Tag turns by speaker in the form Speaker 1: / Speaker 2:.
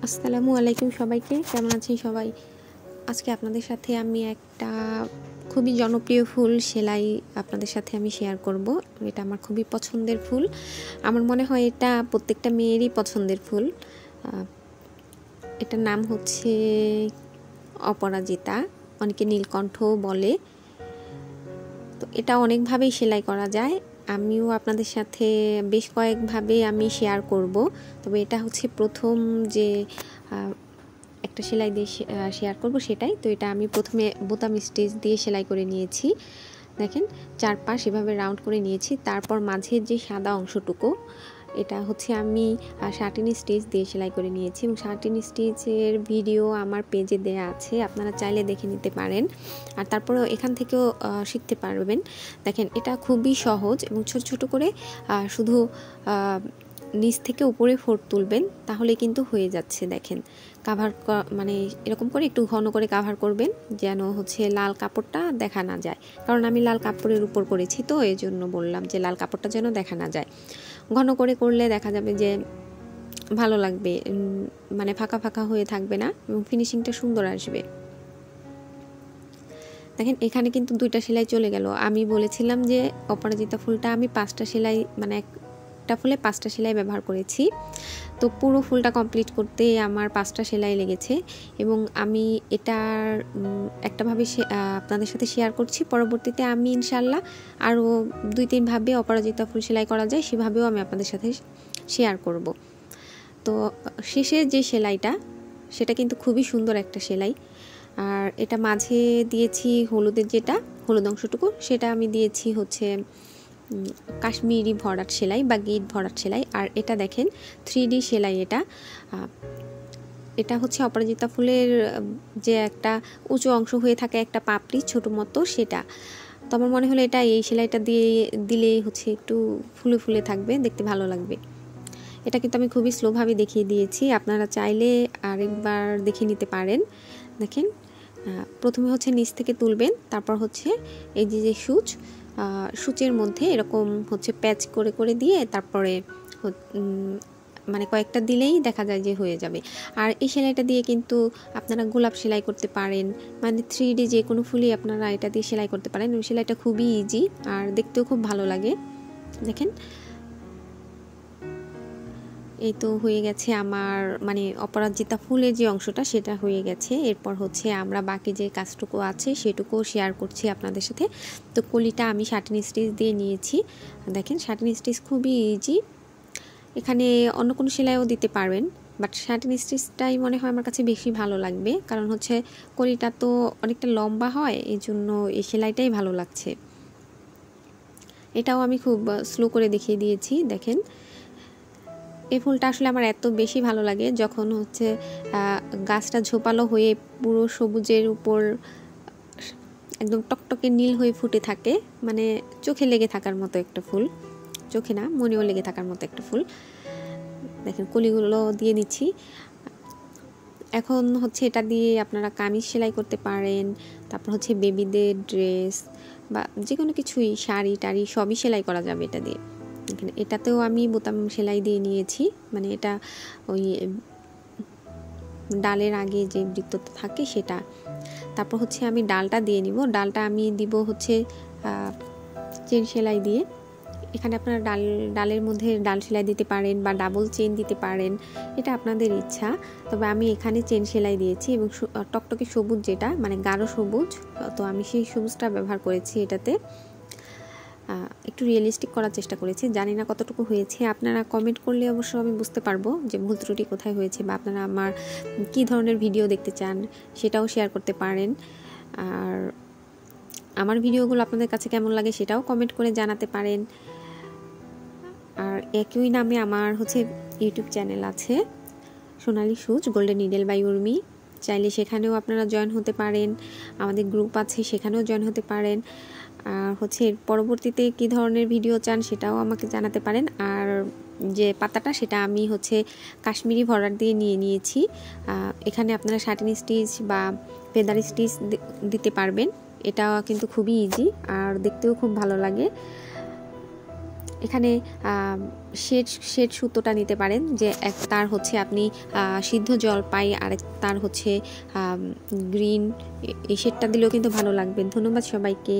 Speaker 1: আসসালামু আলাইকুম সবাইকে, কেমন আছেন সবাই? আজকে আপনাদের সাথে আমি একটা খুবই জনপ্রিয় ফুল সেলাই আপনাদের সাথে আমি শেয়ার করব। এটা আমার খুবই পছন্দের ফুল। আমার মনে হয় এটা প্রত্যেকটা মেয়েরই পছন্দের ফুল। এটার নাম হচ্ছে অপরাজিতা, অনেকে নীলকণ্ঠ বলে। তো এটা অনেকভাবেই সেলাই করা যায়। আমিও আপনাদের সাথে বেশ কয়েকভাবে আমি শেয়ার করব। তবে এটা হচ্ছে প্রথম যে একটা সেলাই দিয়ে শেয়ার করব সেটাই। তো এটা আমি প্রথমে বোতাম স্টিচ দিয়ে সেলাই করে নিয়েছি। দেখেন চারপাশ এভাবে রাউন্ড করে নিয়েছি। তারপর মাঝের যে সাদা অংশটুকু এটা হচ্ছে আমি শার্টিন স্টিচ দিয়ে সেলাই করে নিয়েছি এবং শার্টিন স্টিচের ভিডিও আমার পেজে দেয়া আছে, আপনারা চাইলে দেখে নিতে পারেন। আর তারপরেও এখান থেকেও শিখতে পারবেন। দেখেন এটা খুবই সহজ এবং ছোট ছোট করে শুধু নিচ থেকে উপরে ফোল্ড তুলবেন, তাহলে কিন্তু হয়ে যাচ্ছে। দেখেন কাভার মানে এরকম করে একটু ঘন করে কাভার করবেন, যেন হচ্ছে লাল কাপড়টা দেখা না যায়। কারণ আমি লাল কাপড়ের উপর করেছি, তো এই জন্য বললাম যে লাল কাপড়টা যেন দেখা না যায়। ঘন করে করলে দেখা যাবে যে ভালো লাগবে, মানে ফাঁকা ফাঁকা হয়ে থাকবে না এবং ফিনিশিংটা সুন্দর আসবে। দেখেন এখানে কিন্তু 2টা সেলাই চলে গেল। আমি বলেছিলাম যে অপরাজিতা ফুলটা আমি 5টা সেলাই, মানে একটা ফুলে 5টা সেলাই ব্যবহার করেছি। তো পুরো ফুলটা কমপ্লিট করতে আমার 5টা সেলাই লেগেছে এবং আমি এটার একটাভাবে আপনাদের সাথে শেয়ার করছি। পরবর্তীতে আমি ইনশাল্লাহ আরও 2-3 ভাবে অপরাজিতা ফুল সেলাই করা যায় সেভাবেও আমি আপনাদের সাথে শেয়ার করব। তো শেষের যে সেলাইটা সেটা কিন্তু খুবই সুন্দর একটা সেলাই। আর এটা মাঝে দিয়েছি হলুদের, যেটা হলুদ অংশটুকু সেটা আমি দিয়েছি হচ্ছে কাশ্মীরি ভরাট সেলাই বা গিট ভরাট সেলাই। আর এটা দেখেন 3D সেলাই। এটা হচ্ছে অপরাজিতা ফুলের যে একটা উঁচু অংশ হয়ে থাকে একটা পাপড়ি ছোট মতো, সেটা। তো আমার মনে হলো এটা এই সেলাইটা দিয়ে দিলেই হচ্ছে একটু ফুলে ফুলে থাকবে, দেখতে ভালো লাগবে। এটা কিন্তু আমি খুবই স্লোভাবে দেখিয়ে দিয়েছি, আপনারা চাইলে আরেকবার দেখে নিতে পারেন। দেখেন প্রথমে হচ্ছে নিচ থেকে তুলবেন, তারপর হচ্ছে এই যে সূচের মধ্যে এরকম হচ্ছে প্যাচ করে করে দিয়ে তারপরে মানে কয়েকটা দিলেই দেখা যায় যে হয়ে যাবে। আর এই সেলাইটা দিয়ে কিন্তু আপনারা গোলাপ সেলাই করতে পারেন, মানে 3D যে কোনো ফুলই আপনারা এটা দিয়ে সেলাই করতে পারেন। ওই সেলাইটা খুবই ইজি আর দেখতেও খুব ভালো লাগে। দেখেন এই তো হয়ে গেছে আমার, মানে অপরাজিতা ফুলের যে অংশটা সেটা হয়ে গেছে। এরপর হচ্ছে আমরা বাকি যে কাজটুকু আছে সেটুকুও শেয়ার করছি আপনাদের সাথে। তো কলিটা আমি শার্টিন স্টিচ দিয়ে নিয়েছি। দেখেন শার্টিন স্টিচ খুবই ইজি, এখানে অন্য কোনো সেলাইও দিতে পারবেন, বাট শার্টিন স্টিচটাই মনে হয় আমার কাছে বেশি ভালো লাগবে। কারণ হচ্ছে কলিটা তো অনেকটা লম্বা হয়, এই জন্য এই সেলাইটাই ভালো লাগছে। এটাও আমি খুব স্লো করে দেখিয়ে দিয়েছি। দেখেন এই ফুলটা আসলে আমার এত বেশি ভালো লাগে যখন হচ্ছে গাছটা ঝোপালো হয়ে পুরো সবুজের উপর একদম টকটকে নীল হয়ে ফুটে থাকে, মানে চোখে লেগে থাকার মতো একটা ফুল। চোখে না, মনেও লেগে থাকার মতো একটা ফুল। দেখেন কলিগুলো দিয়ে নিচ্ছি। এখন হচ্ছে এটা দিয়ে আপনারা কামিজ সেলাই করতে পারেন, তারপর হচ্ছে বেবিদের ড্রেস বা যে কোনো কিছুই, শাড়ি টাড়ি সবই সেলাই করা যাবে এটা দিয়ে। এটাতেও আমি বোতাম সেলাই দিয়ে নিয়েছি, মানে এটা ওই ডালের আগে যে বৃত্তটা থাকে সেটা। তারপর হচ্ছে আমি ডালটা দিয়ে নিব। ডালটা আমি দিব হচ্ছে চেন সেলাই দিয়ে। এখানে আপনারা ডালের মধ্যে ডাল সেলাই দিতে পারেন বা ডাবল চেন দিতে পারেন, এটা আপনাদের ইচ্ছা। তবে আমি এখানে চেন সেলাই দিয়েছি এবং টকটকে সবুজ যেটা, মানে গাঢ় সবুজ, তো আমি সেই সবুজটা ব্যবহার করেছি এটাতে। একটু রিয়েলিস্টিক করার চেষ্টা করেছি, জানি না কতটুকু হয়েছে। আপনারা কমেন্ট করলে অবশ্য আমি বুঝতে পারবো যে ভুল ত্রুটি কোথায় হয়েছে, বা আপনারা আমার কী ধরনের ভিডিও দেখতে চান সেটাও শেয়ার করতে পারেন। আর আমার ভিডিওগুলো আপনাদের কাছে কেমন লাগে সেটাও কমেন্ট করে জানাতে পারেন। আর একই নামে আমার হচ্ছে ইউটিউব চ্যানেল আছে, সোনালী সুচ গোল্ডেন নিডল বাই উর্মি, চাইলে সেখানেও আপনারা জয়েন হতে পারেন। আমাদের গ্রুপ আছে, সেখানেও জয়েন হতে পারেন। আর হচ্ছে পরবর্তীতে কী ধরনের ভিডিও চান সেটাও আমাকে জানাতে পারেন। আর যে পাতাটা সেটা আমি হচ্ছে কাশ্মীরি ভরাট দিয়ে নিয়েছি। এখানে আপনারা শার্টিন স্টিচ বা ফেদার স্টিচ দিতে পারবেন, এটা কিন্তু খুবই ইজি আর দেখতেও খুব ভালো লাগে। এখানে শেড শেড সুতোটা নিতে পারেন, যে এক তার হচ্ছে আপনি সিদ্ধ জলপাই, আর তার হচ্ছে গ্রিন, এই শেডটা দিলেও কিন্তু ভালো লাগবে। ধন্যবাদ সবাইকে।